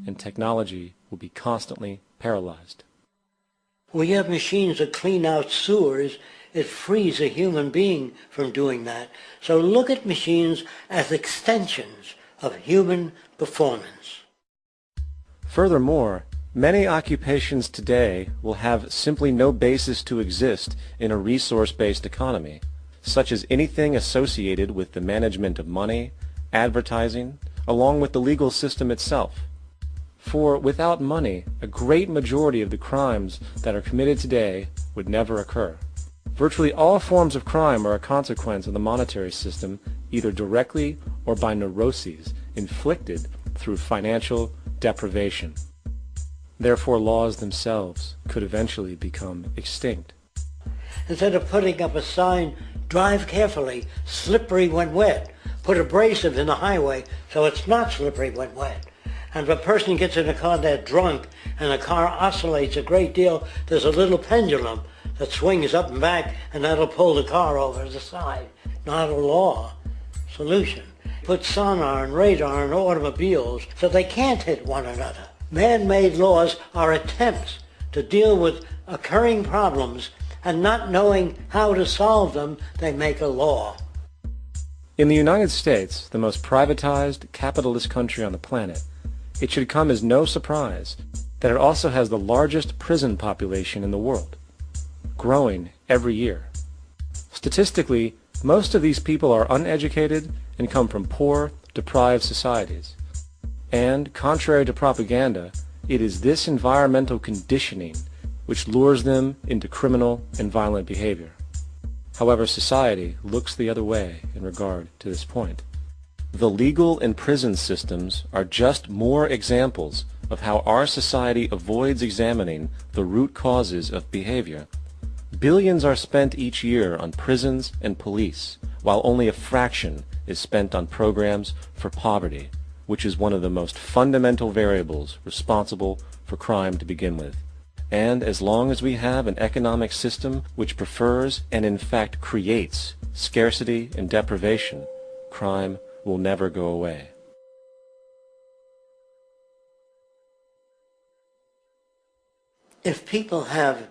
and technology will be constantly paralyzed. We have machines that clean out sewers. It frees a human being from doing that. So look at machines as extensions of human performance. Furthermore, many occupations today will have simply no basis to exist in a resource-based economy, such as anything associated with the management of money, advertising, along with the legal system itself. For without money, a great majority of the crimes that are committed today would never occur. Virtually all forms of crime are a consequence of the monetary system, either directly or by neuroses inflicted through financial deprivation. Therefore, laws themselves could eventually become extinct. Instead of putting up a sign, drive carefully, slippery when wet, put abrasive in the highway so it's not slippery when wet. And if a person gets in a car, they're drunk, and the car oscillates a great deal, there's a little pendulum that swings up and back, and that'll pull the car over to the side. Not a law solution. Put sonar and radar in automobiles so they can't hit one another. Man-made laws are attempts to deal with occurring problems, and not knowing how to solve them, they make a law. In the United States, the most privatized, capitalist country on the planet, it should come as no surprise that it also has the largest prison population in the world, growing every year. Statistically, most of these people are uneducated and come from poor, deprived societies. And, contrary to propaganda, it is this environmental conditioning which lures them into criminal and violent behavior. However, society looks the other way in regard to this point. The legal and prison systems are just more examples of how our society avoids examining the root causes of behavior. Billions are spent each year on prisons and police, while only a fraction is spent on programs for poverty, which is one of the most fundamental variables responsible for crime to begin with. And as long as we have an economic system which prefers and in fact creates scarcity and deprivation, crime will never go away. If people have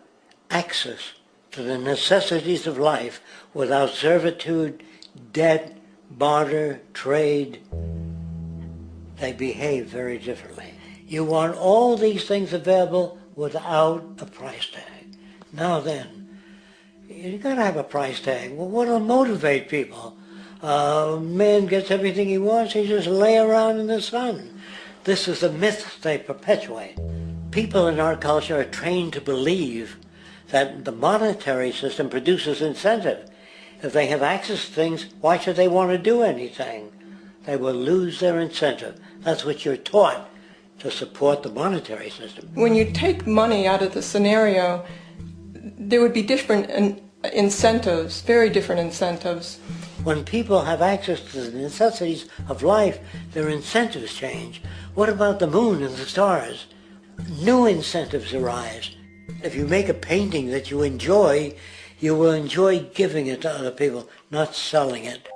access to the necessities of life without servitude, debt, barter, trade, they behave very differently. You want all these things available without a price tag. Now then, you gotta have a price tag. Well, what'll motivate people? Man gets everything he wants, he just lay around in the sun. This is the myth they perpetuate. People in our culture are trained to believe that the monetary system produces incentive. If they have access to things, why should they want to do anything? They will lose their incentive. That's what you're taught to support the monetary system. When you take money out of the scenario, there would be different incentives, very different incentives. When people have access to the necessities of life, their incentives change. What about the moon and the stars? New incentives arise. If you make a painting that you enjoy, you will enjoy giving it to other people, not selling it.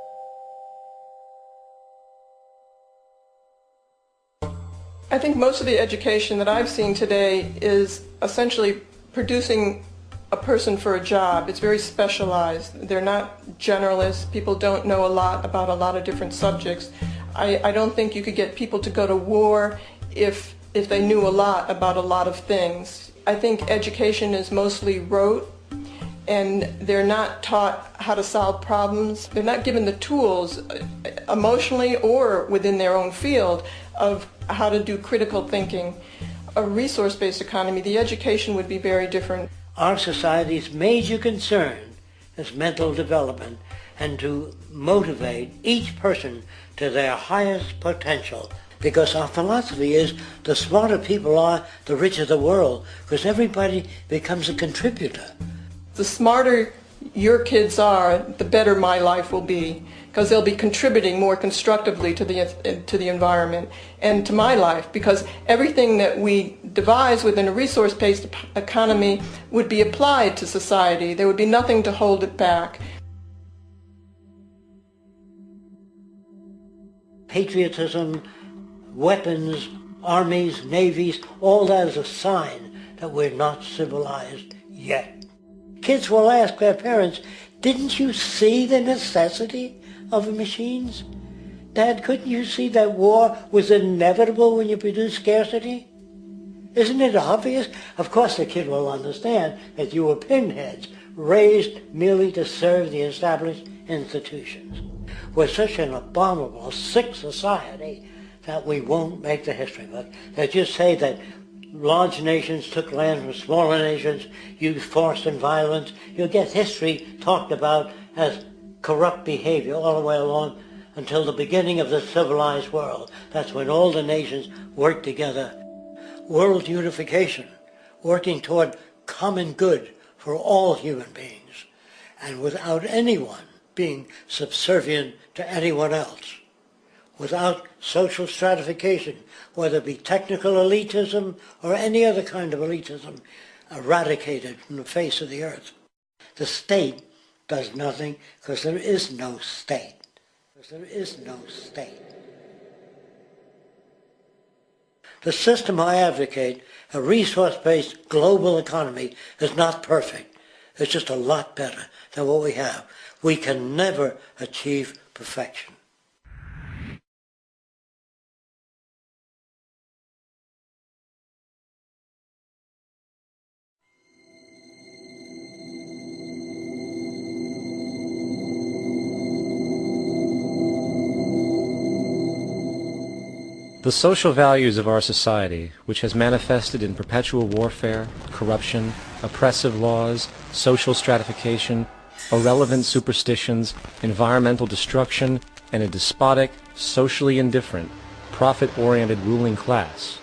I think most of the education that I've seen today is essentially producing a person for a job. It's very specialized. They're not generalists. People don't know a lot about a lot of different subjects. I don't think you could get people to go to war if they knew a lot about a lot of things. I think education is mostly rote, and they're not taught how to solve problems. They're not given the tools emotionally or within their own field of how to do critical thinking. A resource-based economy, the education would be very different. Our society's major concern is mental development and to motivate each person to their highest potential. Because our philosophy is the smarter people are, the richer the world, because everybody becomes a contributor. The smarter your kids are, the better my life will be, because they'll be contributing more constructively to the environment and to my life, because everything that we devise within a resource-based economy would be applied to society. There would be nothing to hold it back. Patriotism, weapons, armies, navies, all that is a sign that we're not civilized yet. Kids will ask their parents, didn't you see the necessity of machines? Dad, couldn't you see that war was inevitable when you produce scarcity? Isn't it obvious? Of course the kid will understand that you were pinheads, raised merely to serve the established institutions. We're such an abominable, sick society that we won't make the history book. They just say that large nations took land from smaller nations, used force and violence. You'll get history talked about as corrupt behavior all the way along until the beginning of the civilized world. That's when all the nations work together. World unification, working toward common good for all human beings, and without anyone being subservient to anyone else, without social stratification, whether it be technical elitism or any other kind of elitism, eradicated from the face of the earth. The state does nothing because there is no state. There is no state. The system I advocate, a resource-based global economy, is not perfect. It's just a lot better than what we have. We can never achieve perfection. The social values of our society, which has manifested in perpetual warfare, corruption, oppressive laws, social stratification, irrelevant superstitions, environmental destruction, and a despotic, socially indifferent, profit-oriented ruling class,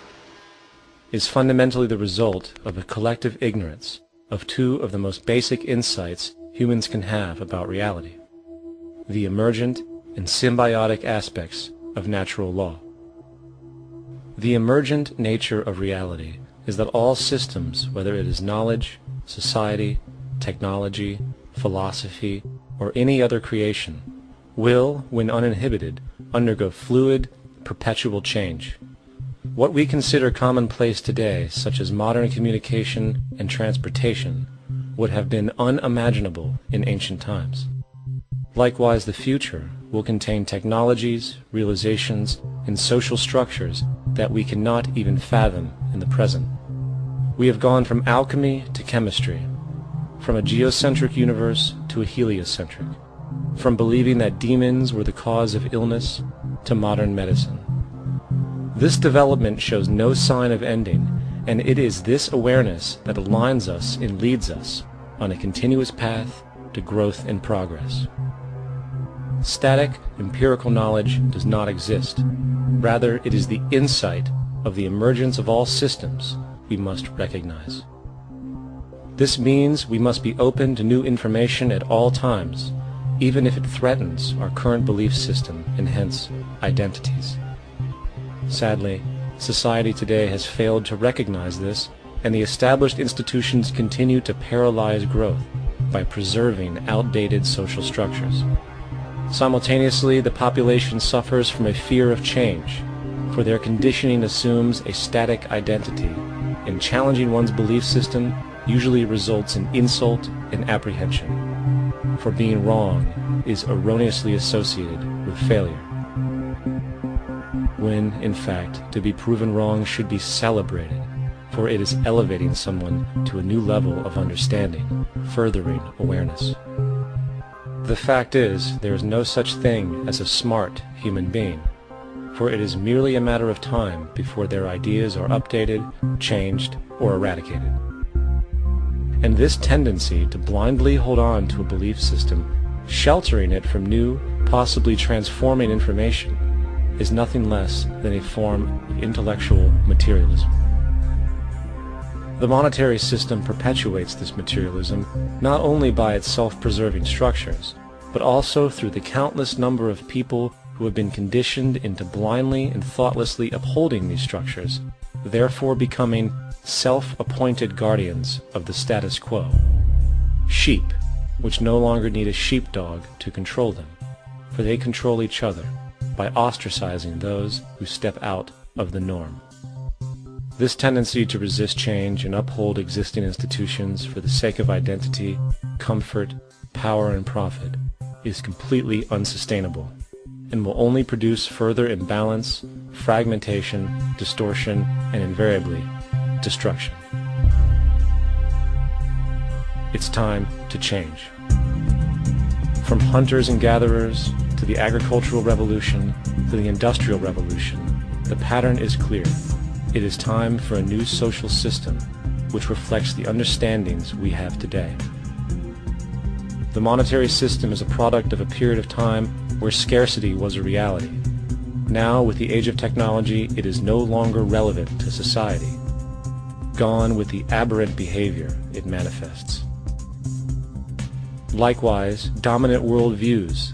is fundamentally the result of a collective ignorance of two of the most basic insights humans can have about reality: the emergent and symbiotic aspects of natural law. The emergent nature of reality is that all systems, whether it is knowledge, society, technology, philosophy, or any other creation, will, when uninhibited, undergo fluid, perpetual change. What we consider commonplace today, such as modern communication and transportation, would have been unimaginable in ancient times. Likewise, the future will contain technologies, realizations, and social structures that we cannot even fathom in the present. We have gone from alchemy to chemistry, from a geocentric universe to a heliocentric, from believing that demons were the cause of illness to modern medicine. This development shows no sign of ending, and it is this awareness that aligns us and leads us on a continuous path to growth and progress. Static, empirical knowledge does not exist. Rather, it is the insight of the emergence of all systems we must recognize. This means we must be open to new information at all times, even if it threatens our current belief system and hence identities. Sadly, society today has failed to recognize this, and the established institutions continue to paralyze growth by preserving outdated social structures. Simultaneously, the population suffers from a fear of change, for their conditioning assumes a static identity, and challenging one's belief system usually results in insult and apprehension, for being wrong is erroneously associated with failure, when, in fact, to be proven wrong should be celebrated, for it is elevating someone to a new level of understanding, furthering awareness. The fact is, there is no such thing as a smart human being, for it is merely a matter of time before their ideas are updated, changed, or eradicated. And this tendency to blindly hold on to a belief system, sheltering it from new, possibly transforming information, is nothing less than a form of intellectual materialism. The monetary system perpetuates this materialism not only by its self-preserving structures, but also through the countless number of people who have been conditioned into blindly and thoughtlessly upholding these structures, therefore becoming self-appointed guardians of the status quo. Sheep, which no longer need a sheepdog to control them, for they control each other by ostracizing those who step out of the norm. This tendency to resist change and uphold existing institutions for the sake of identity, comfort, power, and profit is completely unsustainable and will only produce further imbalance, fragmentation, distortion, and invariably, destruction. It's time to change. From hunters and gatherers to the agricultural revolution to the industrial revolution, the pattern is clear. It is time for a new social system which reflects the understandings we have today. The monetary system is a product of a period of time where scarcity was a reality. Now, with the age of technology, it is no longer relevant to society. Gone with the aberrant behavior it manifests. Likewise, dominant worldviews